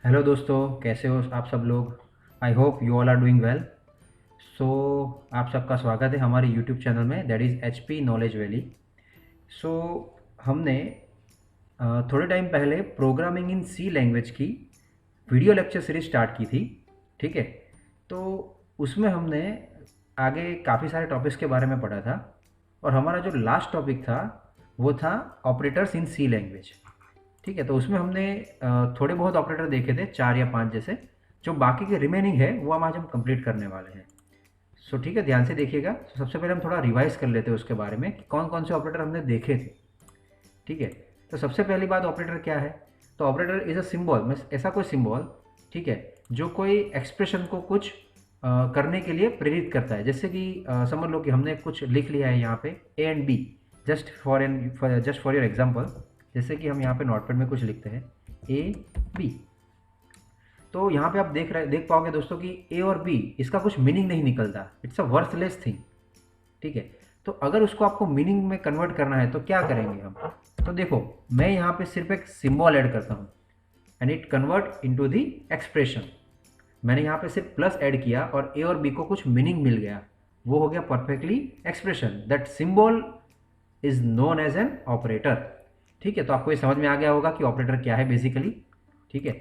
Hello दोस्तों, कैसे हो आप सब लोग। I hope you all are doing well. So आप सबका स्वागत है हमारे यूट्यूब चैनल में, that is H P knowledge valley. So हमने थोड़े टाइम पहले प्रोग्रामिंग इन सी लैंग्वेज की वीडियो लेक्चर सीरीज स्टार्ट की थी। ठीक है, तो उसमें हमने आगे काफ़ी सारे टॉपिक्स के बारे में पढ़ा था और हमारा जो लास्ट टॉपिक था वो था ऑपरेटर्स इन सी लैंग्वेज। ठीक है, तो उसमें हमने थोड़े बहुत ऑपरेटर देखे थे, 4 या 5 जैसे। जो बाकी के रिमेनिंग है वो हम आज हम कंप्लीट करने वाले हैं। सो ठीक है, ध्यान से देखिएगा। तो सबसे पहले हम थोड़ा रिवाइज कर लेते हैं उसके बारे में कि कौन कौन से ऑपरेटर हमने देखे थे। ठीक है, तो सबसे पहली बात, ऑपरेटर क्या है। तो operator is a symbol, means ऐसा कोई सिंबल, ठीक है, जो कोई एक्सप्रेशन को कुछ करने के लिए प्रेरित करता है। जैसे कि समझ लो कि हमने कुछ लिख लिया है यहाँ पे A and B, just for your example. जैसे कि हम यहाँ पे नोटपैड में कुछ लिखते हैं ए बी, तो यहाँ पे आप देख पाओगे दोस्तों कि ए और बी इसका कुछ मीनिंग नहीं निकलता, इट्स अ वर्थलेस थिंग। ठीक है, तो अगर उसको आपको मीनिंग में कन्वर्ट करना है तो क्या करेंगे हम। तो देखो, मैं यहाँ पे सिर्फ एक सिंबल ऐड करता हूँ and it convert into the expression. मैंने यहाँ पे सिर्फ प्लस ऐड किया और ए और बी को कुछ मीनिंग मिल गया, वो हो गया perfectly expression. That symbol is known as an operator. ठीक है, तो आपको ये समझ में आ गया होगा कि ऑपरेटर क्या है बेसिकली। ठीक है,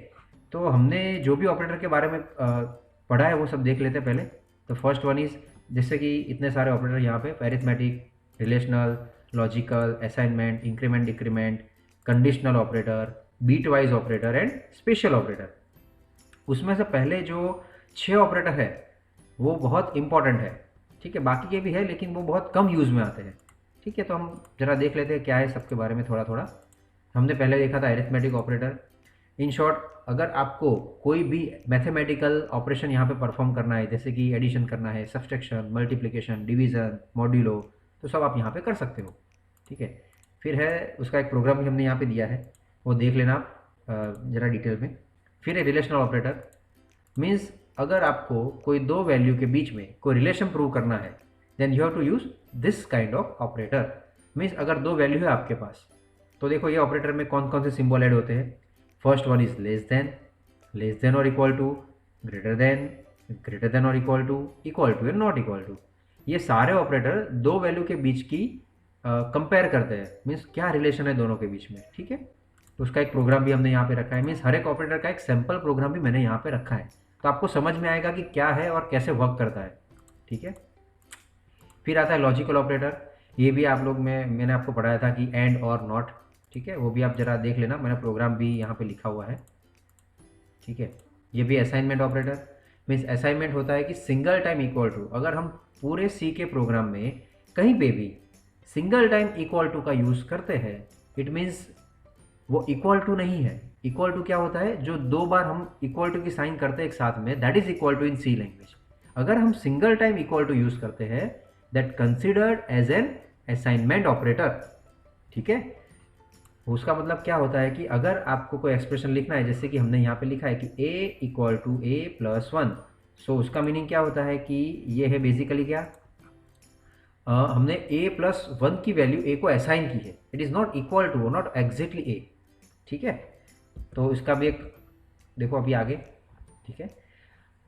तो हमने जो भी ऑपरेटर के बारे में पढ़ा है वो सब देख लेते हैं पहले। तो फर्स्ट वन इज, जैसे कि इतने सारे ऑपरेटर यहाँ पे, arithmetic, relational, logical, assignment, increment decrement, conditional operator, bitwise operator and special operator. उसमें से पहले जो 6 ऑपरेटर है वो बहुत इंपॉर्टेंट है। ठीक है, बाकी के भी है लेकिन वो बहुत कम यूज़ में आते हैं। ठीक है, तो हम ज़रा देख लेते हैं क्या है सबके बारे में थोड़ा थोड़ा। हमने पहले देखा था अरिथमेटिक ऑपरेटर। इन शॉर्ट, अगर आपको कोई भी मैथमेटिकल ऑपरेशन यहाँ पे परफॉर्म करना है, जैसे कि एडिशन करना है, सब्सट्रैक्शन, मल्टीप्लिकेशन, डिवीज़न, मॉड्यूलो, तो सब आप यहाँ पे कर सकते हो। ठीक है, फिर है उसका एक प्रोग्राम भी हमने यहाँ पे दिया है, वो देख लेना आप ज़रा डिटेल में। फिर है रिलेशनल ऑपरेटर। मीन्स अगर आपको कोई दो वैल्यू के बीच में कोई रिलेशन प्रूव करना है, then you have to use this kind of operator. Means अगर दो वैल्यू है आपके पास, तो देखो ये ऑपरेटर में कौन कौन से सिंबल ऐड होते हैं। First one is less than और इक्वल टू, ग्रेटर देन और equal to and not equal to. ये सारे ऑपरेटर दो वैल्यू के बीच की कंपेयर करते हैं, मीन्स क्या रिलेशन है दोनों के बीच में। ठीक है, तो उसका एक प्रोग्राम भी हमने यहाँ पे रखा है, मीन्स हर एक ऑपरेटर का एक सैम्पल प्रोग्राम भी मैंने यहाँ पे रखा है, तो आपको समझ में आएगा कि क्या है और कैसे वर्क करता है। ठीक है, फिर आता है लॉजिकल ऑपरेटर। ये भी आप लोग में मैंने आपको पढ़ाया था कि एंड और नॉट। ठीक है, वो भी आप जरा देख लेना, मैंने प्रोग्राम भी यहाँ पे लिखा हुआ है। ठीक है, ये भी असाइनमेंट ऑपरेटर। मीन्स असाइनमेंट होता है कि सिंगल टाइम इक्वल टू, अगर हम पूरे सी के प्रोग्राम में कहीं पे भी सिंगल टाइम इक्वल टू का यूज़ करते हैं, इट मीन्स वो इक्वल टू नहीं है। इक्वल टू क्या होता है, जो दो बार हम इक्वल टू की साइन करते हैं एक साथ में, that is equal to in C language. अगर हम single time equal to use करते हैं, that considered as an assignment operator. ठीक है, उसका मतलब क्या होता है कि अगर आपको कोई एक्सप्रेशन लिखना है, जैसे कि हमने यहाँ पे लिखा है कि a equal to A plus one, so उसका मीनिंग क्या होता है कि ये है बेसिकली क्या, हमने a प्लस वन की वैल्यू a को असाइन की है, it is not equal to, not exactly a। ठीक है, तो इसका भी एक देखो अभी आगे। ठीक है,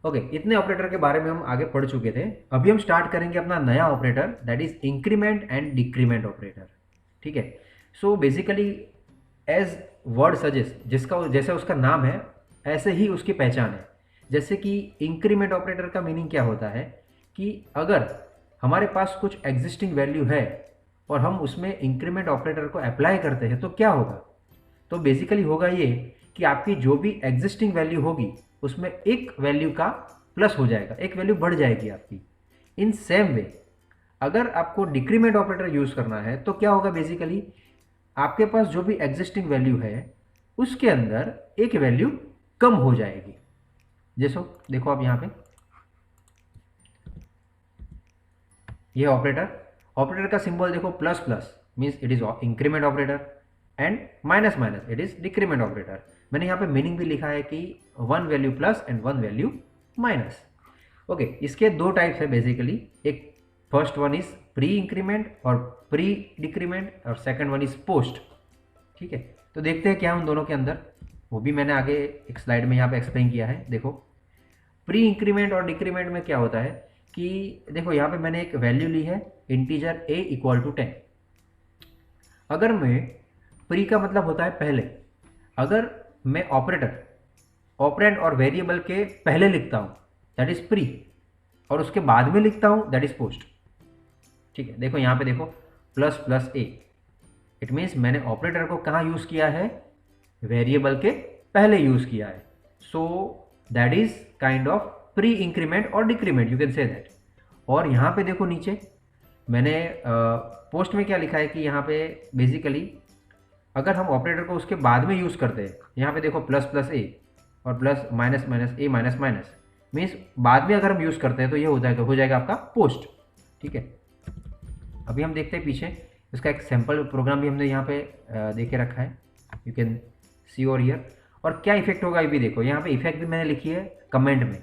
ओके, इतने ऑपरेटर के बारे में हम आगे पढ़ चुके थे। अभी हम स्टार्ट करेंगे अपना नया operator, that is increment and decrement operator. ठीक है, so basically as word suggest, जिसका जैसे उसका नाम है ऐसे ही उसकी पहचान है। जैसे कि इंक्रीमेंट ऑपरेटर का मीनिंग क्या होता है कि अगर हमारे पास कुछ एग्जिस्टिंग वैल्यू है और हम उसमें इंक्रीमेंट ऑपरेटर को अप्लाई करते हैं तो क्या होगा। तो बेसिकली होगा ये कि आपकी जो भी एग्जिस्टिंग वैल्यू होगी उसमें एक वैल्यू का प्लस हो जाएगा, एक वैल्यू बढ़ जाएगी आपकी। इन सेम वे अगर आपको डिक्रीमेंट ऑपरेटर यूज करना है तो क्या होगा, बेसिकली आपके पास जो भी एग्जिस्टिंग वैल्यू है उसके अंदर एक वैल्यू कम हो जाएगी। जैसो देखो आप यहाँ पे ये ऑपरेटर, ऑपरेटर का सिंबल देखो plus plus, means it is increment operator, and minus minus it is decrement operator. मैंने यहाँ पे मीनिंग भी लिखा है कि one value plus and one value minus. Okay, इसके दो टाइप्स है बेसिकली, एक first one is pre increment और प्री डिक्रीमेंट और सेकंड वन इज पोस्ट। ठीक है, तो देखते हैं क्या है उन दोनों के अंदर, वो भी मैंने आगे एक स्लाइड में यहाँ पे एक्सप्लेन किया है। देखो प्री इंक्रीमेंट और डिक्रीमेंट में क्या होता है कि देखो यहाँ पे मैंने एक वैल्यू ली है इंटीजर a इक्वल टू 10। अगर मैं प्री का मतलब होता है पहले, अगर मैं ऑपरेंड और वेरिएबल के पहले लिखता हूँ दैट इज प्री, और उसके बाद में लिखता हूँ दैट इज पोस्ट। ठीक है, देखो यहाँ पे देखो plus plus A, it means मैंने ऑपरेटर को कहाँ यूज़ किया है, वेरिएबल के पहले यूज़ किया है। So that is kind of pre increment और decrement, you can say that. और यहाँ पे देखो नीचे मैंने पोस्ट में क्या लिखा है कि यहाँ पे बेसिकली अगर हम ऑपरेटर को उसके बाद में यूज़ करते हैं, यहाँ पे देखो प्लस प्लस ए और प्लस माइनस माइनस ए माइनस माइनस, मीन्स बाद में अगर हम यूज़ करते हैं तो ये हो जाएगा आपका पोस्ट। ठीक है, अभी हम देखते हैं पीछे, इसका एक सैम्पल प्रोग्राम भी हमने यहाँ पे दे के रखा है, यू कैन सी और हियर। और क्या इफेक्ट होगा ये भी देखो, यहाँ पे इफेक्ट भी मैंने लिखी है कमेंट में।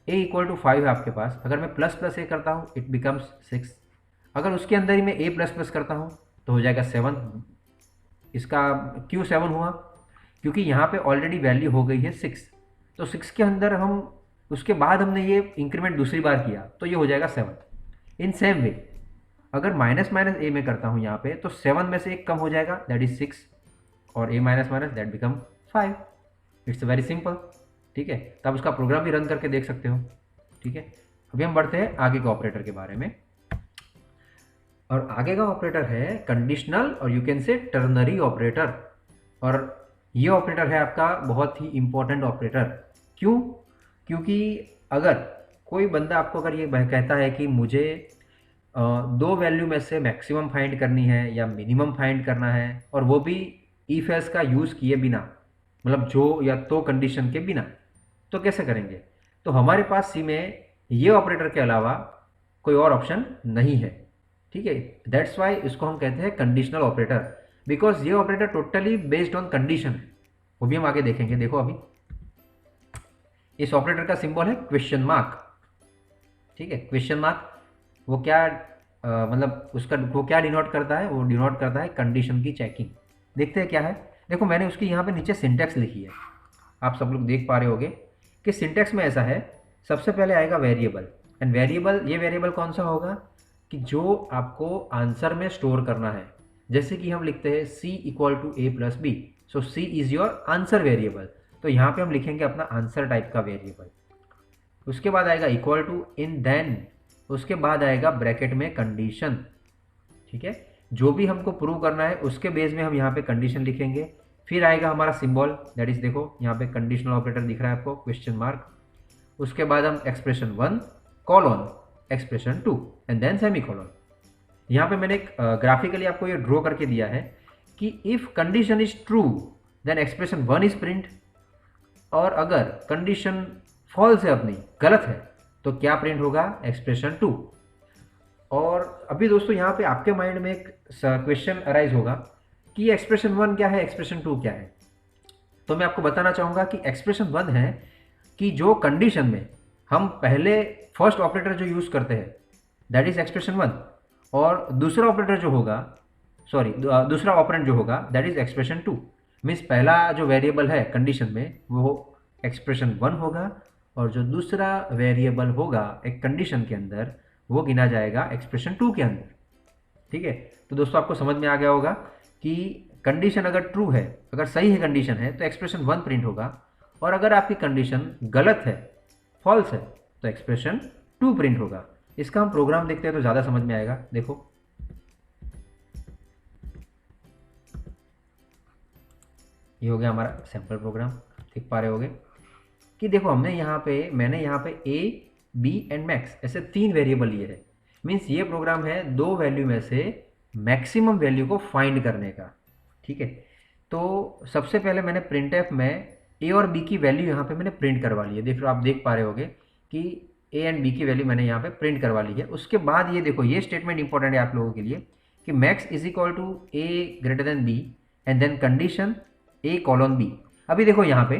ए इक्वल टू 5 है आपके पास, अगर मैं प्लस प्लस ए करता हूँ इट बिकम्स 6, अगर उसके अंदर ही मैं ए प्लस प्लस करता हूँ तो हो जाएगा 7। इसका क्यों 7 हुआ, क्योंकि यहाँ पे ऑलरेडी वैल्यू हो गई है 6, तो 6 के अंदर हम उसके बाद हमने ये इंक्रीमेंट दूसरी बार किया तो ये हो जाएगा 7। इन सेम वे अगर माइनस माइनस ए में करता हूँ यहाँ पे तो 7 में से एक कम हो जाएगा दैट इज 6, और a minus minus that become 5। It's very simple. ठीक है, तो आप उसका प्रोग्राम भी रन करके देख सकते हो। ठीक है, अभी हम बढ़ते हैं आगे के ऑपरेटर के बारे में, और आगे का ऑपरेटर है कंडीशनल और यू कैन से टर्नरी ऑपरेटर। और ये ऑपरेटर है आपका बहुत ही इंपॉर्टेंट ऑपरेटर। क्यों, क्योंकि अगर कोई बंदा आपको अगर ये कहता है कि मुझे दो वैल्यू में से मैक्सिमम फाइंड करनी है या मिनिमम फाइंड करना है, और वो भी इफ एल्स का यूज़ किए बिना, मतलब जो या तो कंडीशन के बिना, तो कैसे करेंगे। तो हमारे पास सी में ये ऑपरेटर के अलावा कोई और ऑप्शन नहीं है। ठीक है, दैट्स वाई इसको हम कहते हैं कंडीशनल ऑपरेटर, बिकॉज ये operator totally based on condition है। वो भी हम आगे देखेंगे। देखो अभी इस ऑपरेटर का सिंबल है क्वेश्चन मार्क। ठीक है, क्वेश्चन मार्क वो क्या मतलब उसका वो क्या डिनोट करता है, वो डिनोट करता है कंडीशन की चेकिंग। देखते हैं क्या है। देखो मैंने उसकी यहाँ पे नीचे सिंटैक्स लिखी है, आप सब लोग देख पा रहे होगे कि सिंटैक्स में ऐसा है, सबसे पहले आएगा वेरिएबल, एंड वेरिएबल, ये वेरिएबल कौन सा होगा कि जो आपको आंसर में स्टोर करना है। जैसे कि हम लिखते हैं c equal to A plus B, so c is your answer variable, तो यहाँ पे हम लिखेंगे अपना आंसर टाइप का वेरिएबल। उसके बाद आएगा इक्वल टू इन देन, उसके बाद आएगा ब्रैकेट में कंडीशन। ठीक है, जो भी हमको प्रूव करना है उसके बेस में हम यहाँ पे कंडीशन लिखेंगे। फिर आएगा हमारा सिंबल, दैट इज देखो यहाँ पे कंडीशनल ऑपरेटर दिख रहा है आपको, क्वेश्चन मार्क। उसके बाद हम expression 1 colon expression 2 and then semicolon. यहाँ पे मैंने एक ग्राफिकली आपको ये ड्रॉ करके दिया है कि if condition is true then expression 1 is print, और अगर कंडीशन फॉल्स है, अपनी गलत है, तो क्या प्रिंट होगा, एक्सप्रेशन 2। और अभी दोस्तों यहाँ पे आपके माइंड में एक क्वेश्चन अराइज होगा कि एक्सप्रेशन 1 क्या है, एक्सप्रेशन 2 क्या है। तो मैं आपको बताना चाहूँगा कि एक्सप्रेशन 1 है कि जो कंडीशन में हम पहले फर्स्ट ऑपरेटर जो यूज़ करते हैं दैट इज एक्सप्रेशन 1, और दूसरा ऑपरेटर जो होगा, सॉरी दूसरा ऑपरेंड जो होगा दैट इज एक्सप्रेशन 2। मीन्स पहला जो वेरिएबल है कंडीशन में वो एक्सप्रेशन 1 होगा, और जो दूसरा वेरिएबल होगा एक कंडीशन के अंदर वो गिना जाएगा एक्सप्रेशन 2 के अंदर। ठीक है, तो दोस्तों आपको समझ में आ गया होगा कि कंडीशन अगर ट्रू है, अगर सही है कंडीशन है तो एक्सप्रेशन 1 प्रिंट होगा, और अगर आपकी कंडीशन गलत है, फॉल्स है, तो एक्सप्रेशन 2 प्रिंट होगा। इसका हम प्रोग्राम देखते हैं तो ज़्यादा समझ में आएगा। देखो ये हो गया हमारा सैम्पल प्रोग्राम, देख पा रहे होगे कि देखो मैंने यहाँ पे ए बी एंड मैक्स ऐसे 3 वेरिएबल लिए है। मीन्स ये प्रोग्राम है 2 वैल्यू में से मैक्सिमम वैल्यू को फाइंड करने का। ठीक है, तो सबसे पहले मैंने प्रिंटएफ में ए और बी की वैल्यू यहाँ पे मैंने प्रिंट करवा ली है। देखो आप देख पा रहे होगे कि ए एंड बी की वैल्यू मैंने यहाँ पे प्रिंट करवा ली है। उसके बाद ये देखो ये स्टेटमेंट इंपॉर्टेंट है आप लोगों के लिए कि max is equal to A greater than B and then condition A colon B. अभी देखो यहाँ पे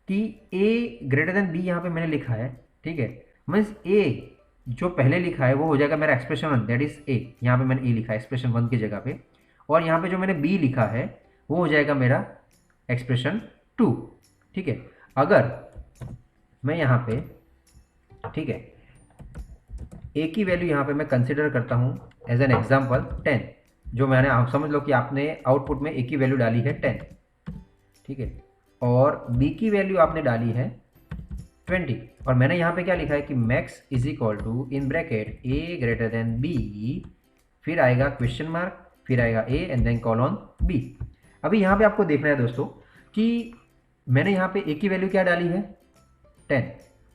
कि ए ग्रेटर देन बी यहाँ पे मैंने लिखा है। ठीक है, मीन्स ए जो पहले लिखा है वो हो जाएगा मेरा एक्सप्रेशन 1 दैट इज ए, यहाँ पे मैंने ए लिखा है एक्सप्रेशन 1 की जगह पे, और यहाँ पे जो मैंने बी लिखा है वो हो जाएगा मेरा एक्सप्रेशन 2। ठीक है, अगर मैं यहाँ पे, ठीक है, ए की वैल्यू यहाँ पे मैं कंसिडर करता हूँ एज एन एग्जाम्पल 10, जो मैंने, आप समझ लो कि आपने आउटपुट में ए की वैल्यू डाली है 10, ठीक है, और बी की वैल्यू आपने डाली है 20, और मैंने यहाँ पे क्या लिखा है कि max is equal to in bracket A greater than B, फिर आएगा क्वेश्चन मार्क, फिर आएगा A and then colon B. अभी यहाँ पे आपको देखना है दोस्तों कि मैंने यहाँ पे ए की वैल्यू क्या डाली है 10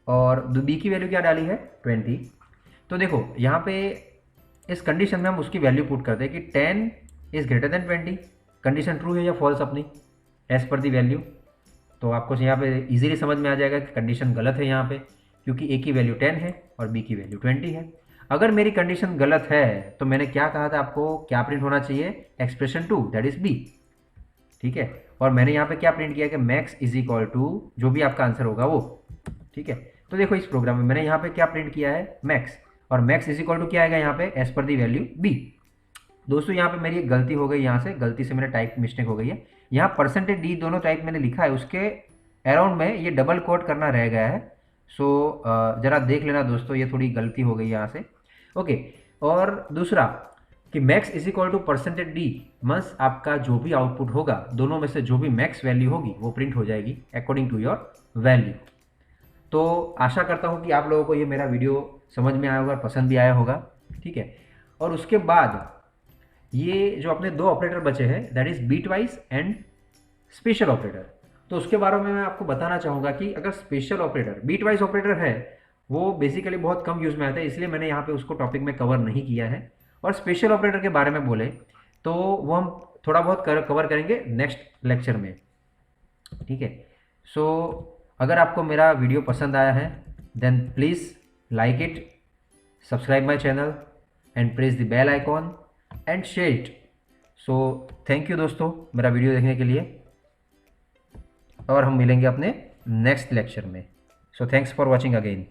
और बी की वैल्यू क्या डाली है 20। तो देखो यहाँ पे इस कंडीशन में हम उसकी वैल्यू पुट करते हैं कि 10 is greater than 20, condition true है या फॉल्स अपनी एज पर दी वैल्यू। तो आपको यहाँ पे इजीली समझ में आ जाएगा कि कंडीशन गलत है यहाँ पे, क्योंकि ए की वैल्यू 10 है और बी की वैल्यू 20 है। अगर मेरी कंडीशन गलत है तो मैंने क्या कहा था आपको, क्या प्रिंट होना चाहिए, एक्सप्रेशन 2 दैट इज बी। ठीक है, और मैंने यहाँ पे क्या प्रिंट किया कि मैक्स इज इक्वल टू जो भी आपका आंसर होगा वो। ठीक है, तो देखो इस प्रोग्राम में मैंने यहाँ पे क्या प्रिंट किया है मैक्स, और मैक्स इज इक्वल टू क्या आएगा यहाँ पे एज पर दी वैल्यू बी। दोस्तों यहाँ पे मेरी एक गलती हो गई, यहाँ से गलती से मेरे टाइप मिस्टेक हो गई है, यहाँ परसेंटेज डी दोनों टाइप मैंने लिखा है, उसके अराउंड में ये डबल कोट करना रह गया है। सो ज़रा देख लेना दोस्तों, ये थोड़ी गलती हो गई यहाँ से। ओके, और दूसरा कि max is equal to percentage D means आपका जो भी आउटपुट होगा दोनों में से जो भी मैक्स वैल्यू होगी वो प्रिंट हो जाएगी अकॉर्डिंग टू योर वैल्यू। तो आशा करता हूँ कि आप लोगों को ये मेरा वीडियो समझ में आया होगा, पसंद भी आया होगा। ठीक है, और उसके बाद ये जो अपने दो ऑपरेटर बचे हैं that is bitwise and special operator, तो उसके बारे में मैं आपको बताना चाहूँगा कि अगर special operator, bitwise operator है वो बेसिकली बहुत कम यूज़ में आता है, इसलिए मैंने यहाँ पे उसको टॉपिक में कवर नहीं किया है। और स्पेशल ऑपरेटर के बारे में बोले तो वो हम थोड़ा बहुत कवर करेंगे नेक्स्ट लेक्चर में। ठीक है, सो अगर आपको मेरा वीडियो पसंद आया है then please like it, subscribe my channel and press the bell icon and share it. So thank you दोस्तों मेरा वीडियो देखने के लिए, और हम मिलेंगे अपने नेक्स्ट लेक्चर में। So thanks for watching again.